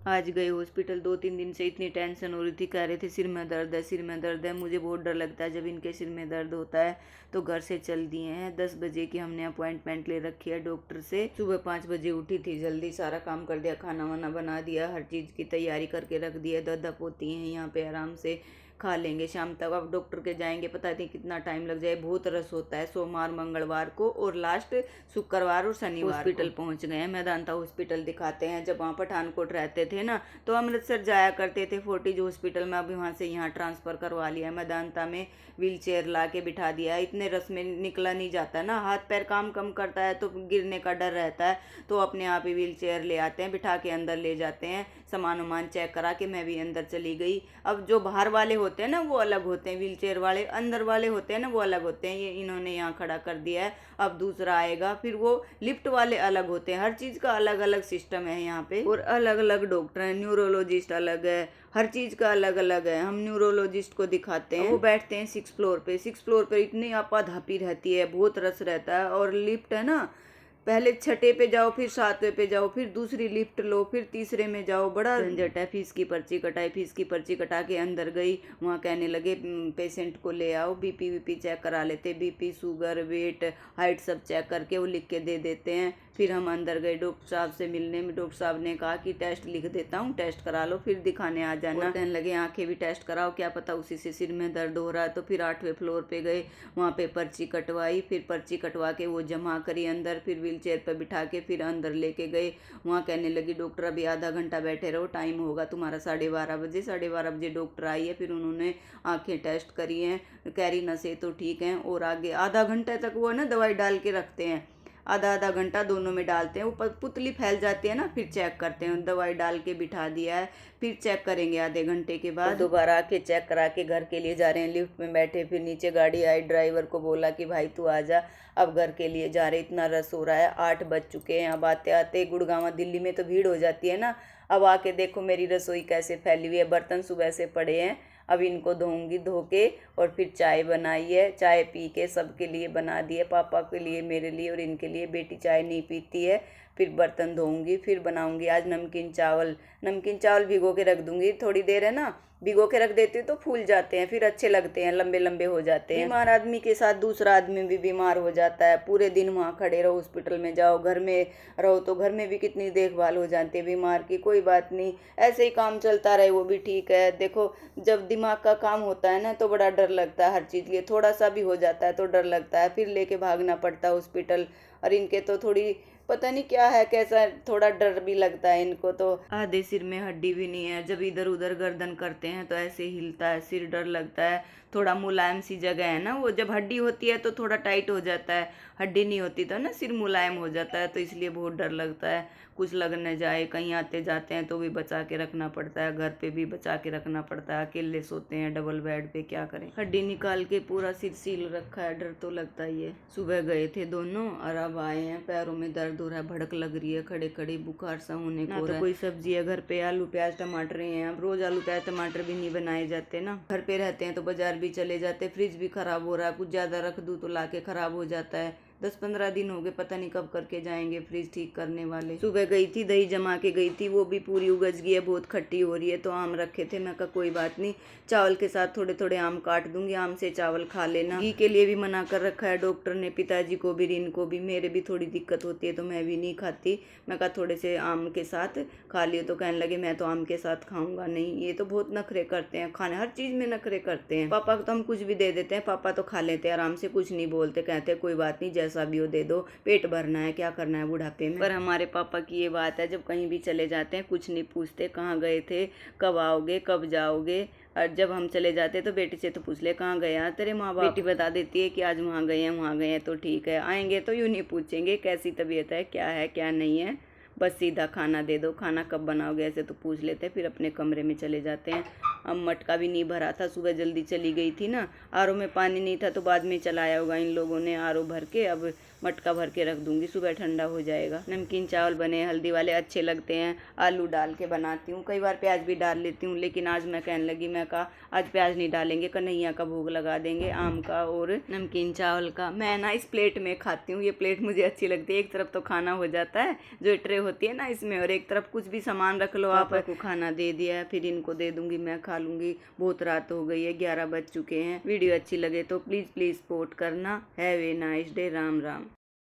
आज गए हॉस्पिटल, 2-3 दिन से इतनी टेंशन हो रही थी, कह रहे थे सिर में दर्द है, सिर में दर्द है। मुझे बहुत डर लगता है जब इनके सिर में दर्द होता है। तो घर से चल दिए हैं, 10 बजे की हमने अपॉइंटमेंट ले रखी है डॉक्टर से। सुबह 5 बजे उठी थी, जल्दी सारा काम कर दिया, खाना वाना बना दिया, हर चीज़ की तैयारी करके रख दी है। दादा पोती हैं यहाँ पे, आराम से खा लेंगे शाम तक। अब डॉक्टर के जाएंगे, पता नहीं कितना टाइम लग जाए, बहुत रस होता है सोमवार मंगलवार को, और लास्ट शुक्रवार और शनिवार हॉस्पिटल पहुंच गए हैं। मेदांता हॉस्पिटल दिखाते हैं। जब वहाँ पठानकोट रहते थे ना तो अमृतसर जाया करते थे फोर्टिज हॉस्पिटल में, अभी वहाँ से यहाँ ट्रांसफ़र करवा लिया है। मेदांता में व्हील चेयर ला के बिठा दिया है, इतने रस में निकला नहीं जाता ना, हाथ पैर काम कम करता है तो गिरने का डर रहता है, तो अपने आप ही व्हील चेयर ले आते हैं, बिठा के अंदर ले जाते हैं। सामान वामान चेक करा के मैं भी अंदर चली गई। अब जो बाहर वाले होते हैं ना वो अलग होते हैं, व्हील चेयर वाले, अंदर वाले होते हैं ना वो अलग होते हैं। ये इन्होंने यहाँ खड़ा कर दिया है, अब दूसरा आएगा, फिर वो लिफ्ट वाले अलग होते हैं। हर चीज़ का अलग अलग सिस्टम है यहाँ पे, और अलग अलग डॉक्टर हैं। न्यूरोलॉजिस्ट अलग है, हर चीज़ का अलग अलग है। हम न्यूरोलॉजिस्ट को दिखाते हैं, वो बैठते हैं 6 फ्लोर पे। 6 फ्लोर पे इतनी आपाधापी रहती है, बहुत रस रहता है। और लिफ्ट है ना, पहले छठे पे जाओ, फिर सातवें पे जाओ, फिर दूसरी लिफ्ट लो, फिर तीसरे में जाओ, बड़ा झंझट है। फीस की पर्ची कटाई, फीस की पर्ची कटा के अंदर गई, वहाँ कहने लगे पेशेंट को ले आओ, बीपी वीपी चेक करा लेते, बीपी शुगर वेट हाइट सब चेक करके वो लिख के दे देते हैं। फिर हम अंदर गए डॉक्टर साहब से मिलने में। डॉक्टर साहब ने कहा कि टेस्ट लिख देता हूँ, टेस्ट करा लो, फिर दिखाने आ जाना। कहने लगे आंखें भी टेस्ट कराओ, क्या पता उसी से सिर में दर्द हो रहा है। तो फिर 8वें फ्लोर पे गए, वहाँ पे पर्ची कटवाई, फिर पर्ची कटवा के वो जमा करी अंदर, फिर व्हील चेयर पर बिठा के फिर अंदर लेके गए। वहाँ कहने लगी डॉक्टर अभी आधा घंटा बैठे रहो, टाइम होगा तुम्हारा 12:30 बजे। 12:30 बजे डॉक्टर आई है, फिर उन्होंने आंखें टेस्ट करी हैं, कैरी नसें तो ठीक हैं, और आगे आधा घंटे तक वो ना दवाई डाल के रखते हैं, आधा आधा घंटा दोनों में डालते हैं। वो पुतली फैल जाती है ना, फिर चेक करते हैं। दवाई डाल के बिठा दिया है, फिर चेक करेंगे आधे घंटे के बाद। दोबारा आके चेक करा के घर के लिए जा रहे हैं। लिफ्ट में बैठे, फिर नीचे गाड़ी आई, ड्राइवर को बोला कि भाई तू आ जा, अब घर के लिए जा रहे। इतना रस हो रहा है, 8 बज चुके हैं। अब आते आते गुड़गांव दिल्ली में तो भीड़ हो जाती है ना। अब आके देखो मेरी रसोई कैसे फैली हुई है, बर्तन सुबह से पड़े हैं, अब इनको धोऊंगी, धो के और फिर चाय बनाई है, चाय पी के सबके लिए बना दी है, पापा के लिए, मेरे लिए और इनके लिए। बेटी चाय नहीं पीती है। फिर बर्तन धोऊंगी, फिर बनाऊंगी आज नमकीन चावल। नमकीन चावल भिगो के रख दूंगी, थोड़ी देर है ना, भिगो के रख देती हूँ तो फूल जाते हैं, फिर अच्छे लगते हैं, लंबे लंबे हो जाते हैं। बीमार आदमी के साथ दूसरा आदमी भी बीमार हो जाता है, पूरे दिन वहाँ खड़े रहो, हॉस्पिटल में जाओ, घर में रहो तो घर में भी कितनी देखभाल हो जाती है बीमार की। कोई बात नहीं, ऐसे ही काम चलता रहे, वो भी ठीक है। देखो जब दिमाग का काम होता है ना तो बड़ा डर लगता है हर चीज़ के लिए, थोड़ा सा भी हो जाता है तो डर लगता है, फिर लेके भागना पड़ता है हॉस्पिटल। और इनके तो थोड़ी पता नहीं क्या है, कैसा थोड़ा डर भी लगता है इनको। तो आधे सिर में हड्डी भी नहीं है, जब इधर उधर गर्दन करते हैं तो ऐसे हिलता है सिर, डर लगता है। थोड़ा मुलायम सी जगह है ना, वो जब हड्डी होती है तो थोड़ा टाइट हो जाता है, हड्डी नहीं होती तो ना सिर मुलायम हो जाता है, तो इसलिए बहुत डर लगता है कुछ लग न जाए। कहीं आते जाते हैं तो भी बचा के रखना पड़ता है, घर पे भी बचा के रखना पड़ता है, अकेले सोते हैं डबल बेड पे, क्या करें। हड्डी निकाल के पूरा सिर सील रखा है, डर तो लगता ही है। सुबह गए थे दोनों और अब आए हैं, पैरों में दर्द हो रहा है, भड़क लग रही है, खड़े खड़े बुखार सा होने को हो रहा है। कोई सब्जी है घर पे, आलू प्याज टमाटर हैं, अब रोज आलू प्याज टमाटर भी नहीं बनाए जाते ना, घर पे रहते हैं तो बाजार भी चले जाते। फ्रिज भी खराब हो रहा है, कुछ ज्यादा रख दूं तो लाके खराब हो जाता है। 10-15 दिन हो गए, पता नहीं कब करके जाएंगे फ्रिज ठीक करने वाले। सुबह गई थी, दही जमा के गई थी, वो भी पूरी उगज गई है, बहुत खट्टी हो रही है। तो आम रखे थे, मैं कहा कोई बात नहीं, चावल के साथ थोड़े थोड़े आम काट दूंगी, आम से चावल खा लेना। घी के लिए भी मना कर रखा है डॉक्टर ने, पिताजी को भी, रिन को भी। मेरे भी थोड़ी दिक्कत होती है तो मैं भी नहीं खाती। मैं कहा थोड़े से आम के साथ खा लियो, तो कहने लगे मैं तो आम के साथ खाऊंगा नहीं। ये तो बहुत नखरे करते हैं, खाने हर चीज में नखरे करते हैं। पापा को तो हम कुछ भी दे देते हैं, पापा तो खा लेते हैं आराम से, कुछ नहीं बोलते, कहते कोई बात नहीं जैसा भी हो दे दो, पेट भरना है, क्या करना है बुढ़ापे में। पर हमारे पापा की ये बात है, जब कहीं भी चले जाते हैं कुछ नहीं पूछते, कहाँ गए थे, कब आओगे, कब जाओगे। और जब हम चले जाते तो बेटी से तो पूछ ले कहाँ गया तेरे माँ बाप, बेटी बता देती है कि आज वहाँ गए हैं, वहाँ गए हैं, तो ठीक है। आएंगे तो यूँ नहीं पूछेंगे कैसी तबीयत है, क्या नहीं है, बस सीधा खाना दे दो, खाना कब बनाओगे ऐसे तो पूछ लेते हैं, फिर अपने कमरे में चले जाते हैं। अब मटका भी नहीं भरा था, सुबह जल्दी चली गई थी ना, आरओ में पानी नहीं था तो बाद में चलाया होगा इन लोगों ने आरओ भर के। अब मटका भर के रख दूंगी, सुबह ठंडा हो जाएगा। नमकीन चावल बने हल्दी वाले, अच्छे लगते हैं। आलू डाल के बनाती हूँ, कई बार प्याज भी डाल लेती हूँ, लेकिन आज मैं कहने लगी, मैं कहा आज प्याज नहीं डालेंगे, कन्हैया का भोग लगा देंगे आम का और नमकीन चावल का। मैं ना इस प्लेट में खाती हूँ, ये प्लेट मुझे अच्छी लगती है। एक तरफ तो खाना हो जाता है जो ट्रे होती है ना इसमें, और एक तरफ कुछ भी सामान रख लो। आप को खाना दे दिया है, फिर इनको दे दूंगी, मैं खा लूंगी। बहुत रात हो गई है, 11 बज चुके हैं। वीडियो अच्छी लगे तो प्लीज सपोर्ट करना। Have a nice day. Ram Ram.